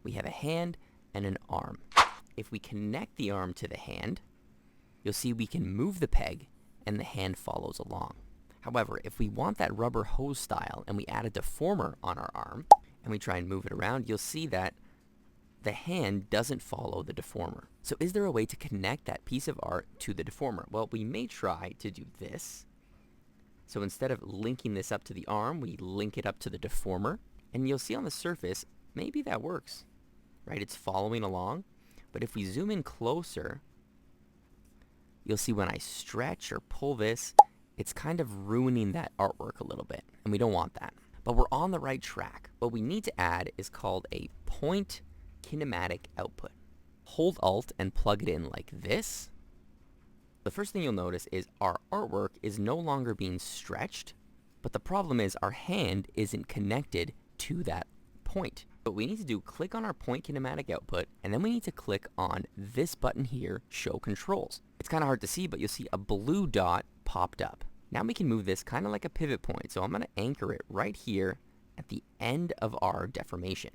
we have a hand and an arm. If we connect the arm to the hand, you'll see we can move the peg and the hand follows along. However, if we want that rubber hose style and we add a deformer on our arm and we try and move it around, you'll see that the hand doesn't follow the deformer. So is there a way to connect that piece of art to the deformer? Well, we may try to do this. So instead of linking this up to the arm, we link it up to the deformer. And you'll see on the surface, maybe that works, right? It's following along. But if we zoom in closer, you'll see when I stretch or pull this, it's kind of ruining that artwork a little bit. And we don't want that. But we're on the right track. What we need to add is called a point kinematic output. Hold Alt and plug it in like this. The first thing you'll notice is our artwork is no longer being stretched, but the problem is our hand isn't connected to that point. What we need to do, click on our point kinematic output, and then we need to click on this button here, show controls. It's kind of hard to see, but you'll see a blue dot popped up. Now we can move this kind of like a pivot point, so I'm going to anchor it right here at the end of our deformation.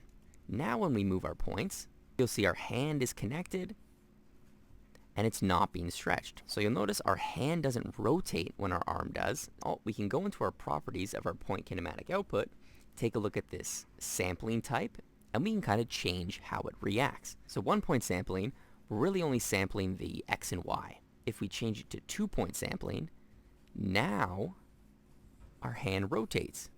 Now when we move our points, you'll see our hand is connected and it's not being stretched. So you'll notice our hand doesn't rotate when our arm does. Oh, we can go into our properties of our point kinematic output, take a look at this sampling type, and we can kind of change how it reacts. So 1-point sampling, we're really only sampling the X and Y. If we change it to 2-point sampling, now our hand rotates.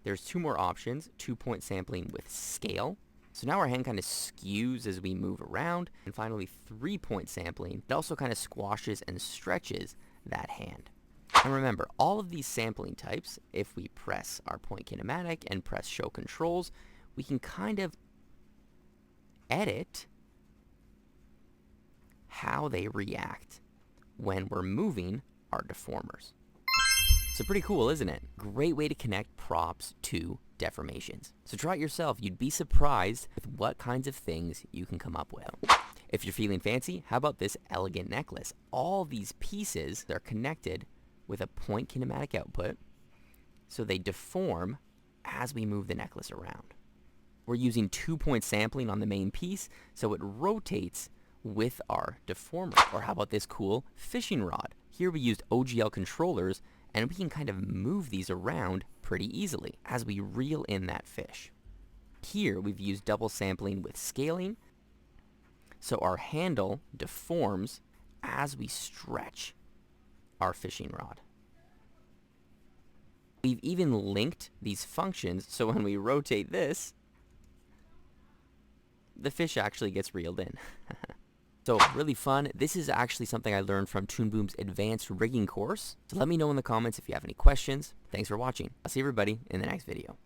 There's 2 more options, 2-point sampling with scale. So now our hand kind of skews as we move around. And finally, 3-point sampling. It also kind of squashes and stretches that hand. And remember, all of these sampling types, if we press our point kinematic and press show controls, we can kind of edit how they react when we're moving our deformers. So pretty cool, isn't it? Great way to connect props to deformations. So try it yourself. You'd be surprised with what kinds of things you can come up with. If you're feeling fancy, how about this elegant necklace? All these pieces are connected with a point kinematic output, so they deform as we move the necklace around. We're using 2-point sampling on the main piece, so it rotates with our deformer. Or how about this cool fishing rod? Here we used OGL controllers, and we can kind of move these around pretty easily as we reel in that fish. Here we've used double sampling with scaling, so our handle deforms as we stretch our fishing rod. We've even linked these functions, so when we rotate this, the fish actually gets reeled in. So really fun. This is actually something I learned from Toon Boom's advanced rigging course. So let me know in the comments if you have any questions. Thanks for watching. I'll see everybody in the next video.